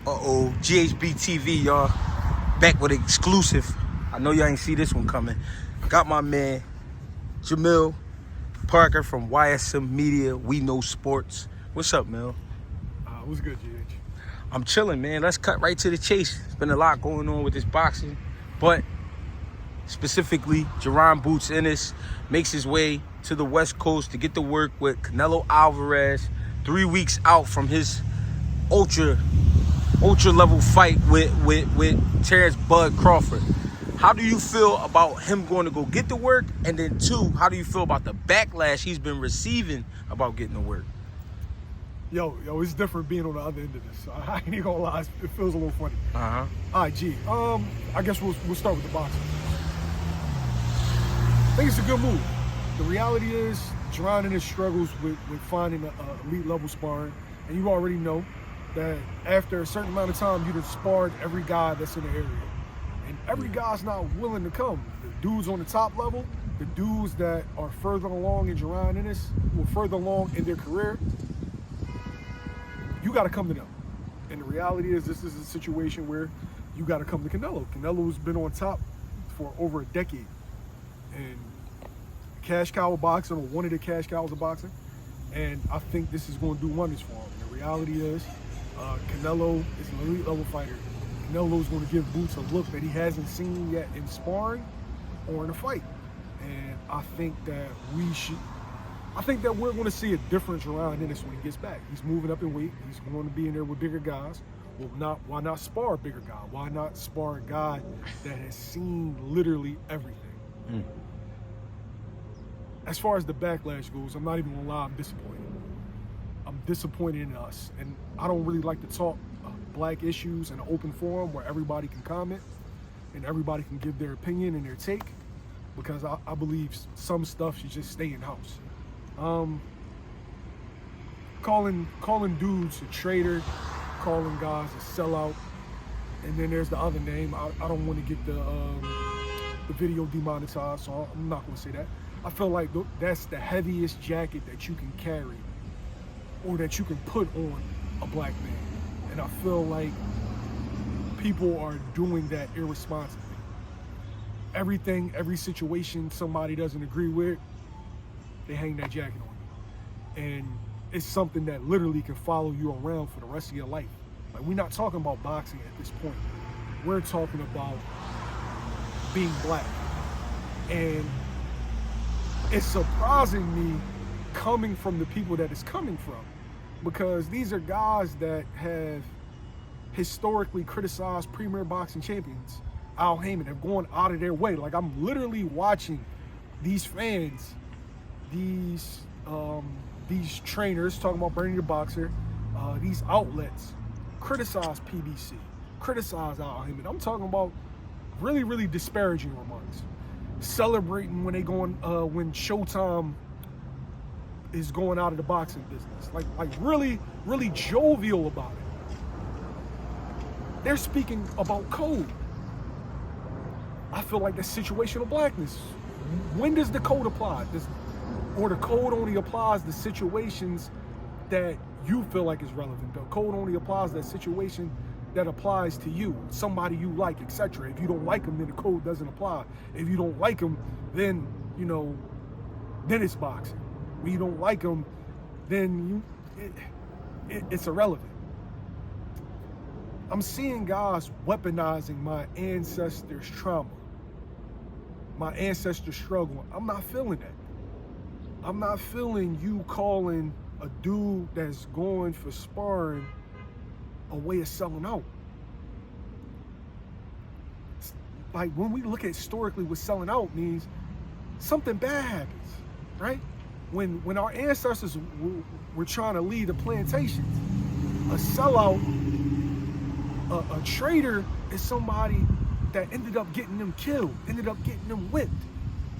GHB TV, y'all. Back with an exclusive. I know y'all ain't see this one coming. Got my man, Jamil Parker from YSM Media, We Know Sports. What's up, Mil? What's good, GH? I'm chilling, man. Let's cut right to the chase. There's been a lot going on with this boxing, but specifically, Jaron Boots Ennis makes his way to the West Coast to get to work with Canelo Alvarez 3 weeks out from his ultra level fight with Terrence Bud Crawford. How do you feel about him going to go get to work? And then two, how do you feel about the backlash he's been receiving about getting to work? Yo, it's different being on the other end of this. I ain't even gonna lie, it feels a little funny. All right, G. I guess we'll start with the boxing. I think it's a good move. The reality is, Jaron Ennis struggles with finding an elite level sparring, and you already know that after a certain amount of time, you've sparred every guy that's in the area. And every guy's not willing to come. The dudes on the top level, the dudes that are further along in Jaron Ennis, who are further along in their career, you got to come to them. And the reality is, this is a situation where you got to come to Canelo. Canelo's been on top for over a decade. And cash cow of boxing, or one of the cash cows of boxing. And I think this is going to do wonders for him. The reality is, Canelo is an elite level fighter. Canelo's going to give Boots a look that he hasn't seen yet in sparring or in a fight. And I think that we're going to see a different Jaron Ennis when he gets back. He's moving up in weight. He's going to be in there with bigger guys. Well, why not spar a bigger guy? Why not spar a guy that has seen literally everything? As far as the backlash goes, I'm not even gonna lie, I'm disappointed. I'm disappointed in us. And I don't really like to talk black issues in an open forum where everybody can comment and everybody can give their opinion and their take, because I believe some stuff should just stay in-house. Calling dudes a traitor, calling guys a sellout, and then there's the other name. I don't want to get the video demonetized, so I'm not gonna say that. I feel like that's the heaviest jacket that you can carry or that you can put on a black man. And I feel like people are doing that irresponsibly. Every situation somebody doesn't agree with, they hang that jacket on you. And it's something that literally can follow you around for the rest of your life. Like, we're not talking about boxing at this point. We're talking about being black. And it's surprising me coming from the people that it's coming from, because these are guys that have historically criticized premier boxing champions, Al Heyman, have gone out of their way. Like, I'm literally watching these fans, these trainers, talking about Bernie the Boxer, these outlets, criticize PBC, criticize Al Heyman. I'm talking about really, really disparaging remarks. Celebrating when they going, when Showtime is going out of the boxing business, like really, really jovial about it. They're speaking about code. I feel like that's situational blackness. When does the code apply? Or the code only applies to situations that you feel like is relevant. The code only applies to that situation that applies to you, somebody you like, etc. If you don't like them, then the code doesn't apply. If you don't like them, then, then it's boxing. When you don't like them, then it's irrelevant. I'm seeing guys weaponizing my ancestors' trauma, my ancestors' struggle. I'm not feeling that. I'm not feeling you calling a dude that's going for sparring a way of selling out. Like, when we look at historically what selling out means, something bad happens, right? When our ancestors were trying to lead the plantations, a sellout, a traitor is somebody that ended up getting them killed, ended up getting them whipped,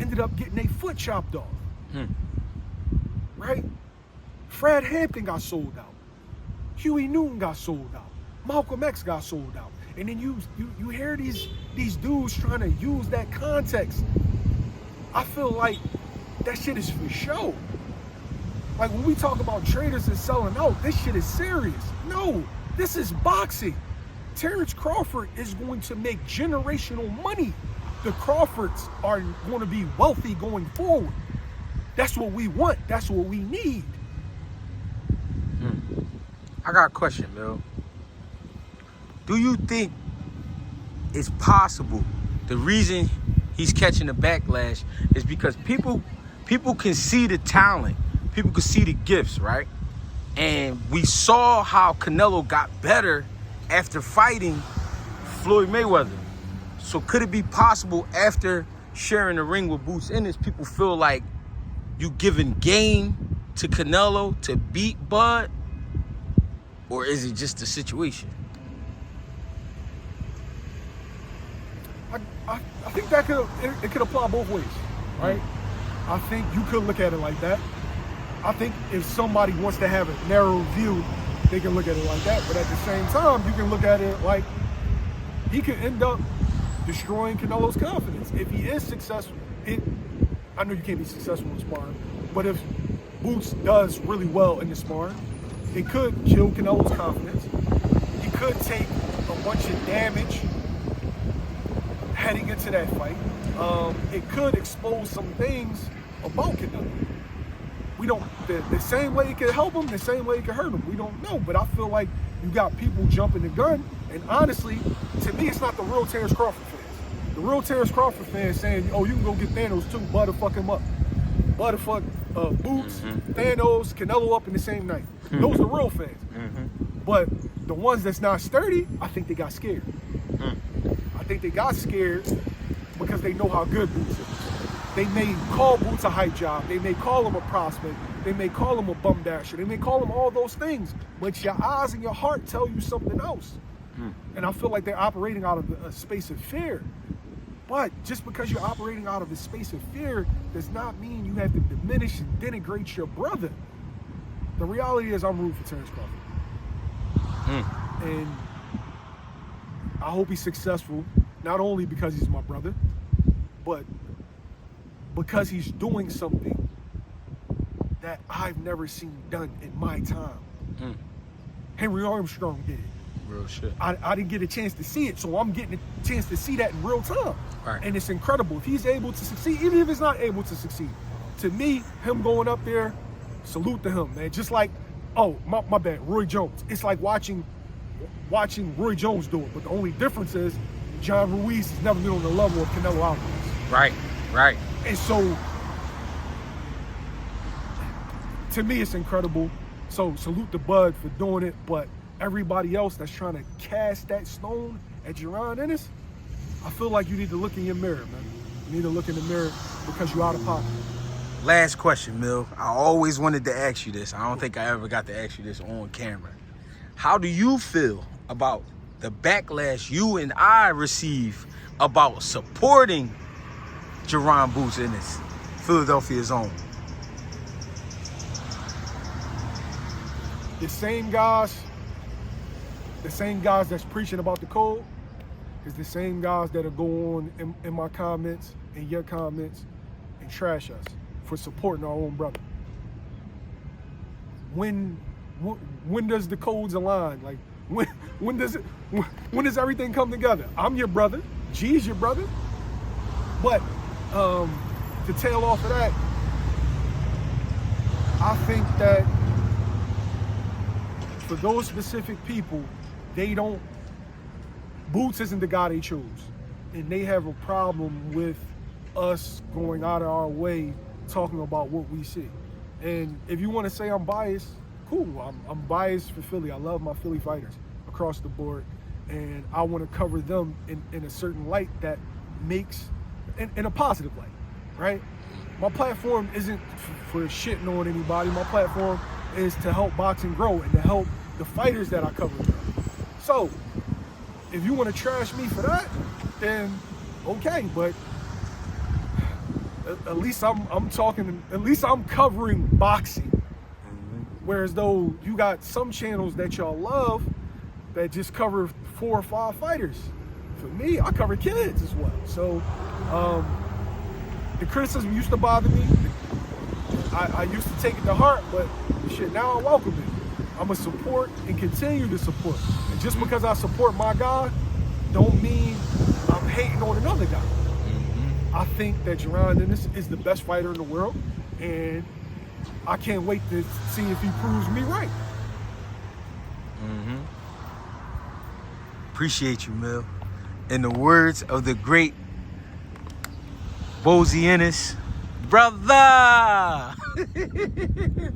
ended up getting their foot chopped off, right? Fred Hampton got sold out. Huey Newton got sold out. Malcolm X got sold out. And then you hear these dudes trying to use that context. I feel like that shit is for show. Like, when we talk about traders and selling out, this shit is serious. No, This is boxing. Terrence Crawford is going to make generational money. The Crawfords are going to be wealthy going forward. That's what we want. That's what we need. I got a question, Bill. Do you think it's possible the reason he's catching the backlash is because people can see the talent, people can see the gifts, right? And we saw how Canelo got better after fighting Floyd Mayweather. So could it be possible after sharing the ring with Boots Ennis, people feel like you giving game to Canelo to beat Bud? Or is it just the situation? I think that it could apply both ways, right? I think you could look at it like that. I think if somebody wants to have a narrow view, they can look at it like that. But at the same time, you can look at it like he could end up destroying Canelo's confidence. If he is successful, I know you can't be successful in sparring, but if Boots does really well in the sparring, it could kill Canelo's confidence. He could take a bunch of damage heading into that fight. It could expose some things about Canelo. We don't, the same way it could help him, the same way it could hurt him. We don't know, but I feel like you got people jumping the gun, and honestly, to me, it's not the real Terrence Crawford fans. The real Terrence Crawford fans saying, oh, you can go get Thanos too, butterfuck him up. Butterfuck Boots, Thanos, Canelo up in the same night. Those are the real fans. But the ones that's not sturdy, I think they got scared. I think they got scared because they know how good Boots is. They may call Boots a hype job. They may call him a prospect. They may call him a bum dasher. They may call him all those things. But your eyes and your heart tell you something else. And I feel like they're operating out of a space of fear. But just because you're operating out of a space of fear does not mean you have to diminish and denigrate your brother. The reality is I'm rooting for Terrence Crawford. And I hope he's successful, not only because he's my brother, but because he's doing something that I've never seen done in my time. Henry Armstrong did it. Real shit. I didn't get a chance to see it, so I'm getting a chance to see that in real time. Right. And it's incredible. If he's able to succeed, even if he's not able to succeed, to me, him going up there, salute to him, man. Just like, oh, my bad, Roy Jones. It's like watching Roy Jones do it, but the only difference is John Ruiz has never been on the level of Canelo Alvarez. Right. And so, to me, it's incredible. So salute to Bud for doing it, but everybody else that's trying to cast that stone at Jaron Ennis, I feel like you need to look in your mirror, man. You need to look in the mirror because you're out of pocket. Last question, Mill. I always wanted to ask you this. I don't think I ever got to ask you this on camera. How do you feel about the backlash you and I receive about supporting Jaron Boots Ennis, Philadelphia's own? The same guys that's preaching about the code is the same guys that'll go on in my comments, in your comments, and trash us for supporting our own brother. When does the codes align? Like when does everything come together? I'm your brother, G's your brother. But to tail off of that, I think that for those specific people, Boots isn't the guy they chose. And they have a problem with us going out of our way talking about what we see. And if you want to say I'm biased, cool. I'm biased for Philly. I love my Philly fighters across the board. And I want to cover them in a certain light that makes, in a positive light, right? My platform isn't for shitting on anybody. My platform is to help boxing grow and to help the fighters that I cover grow. So, if you want to trash me for that, then okay, but at least I'm talking, at least I'm covering boxing. Whereas though you got some channels that y'all love that just cover 4 or 5 fighters. For me, I cover kids as well. So the criticism used to bother me. I used to take it to heart, but shit, now I welcome it. I'm going to support and continue to support. And just because I support my guy, don't mean I'm hating on another guy. I think that Jaron Ennis is the best fighter in the world, and I can't wait to see if he proves me right. Appreciate you, Mil. In the words of the great Bozy Ennis, brother!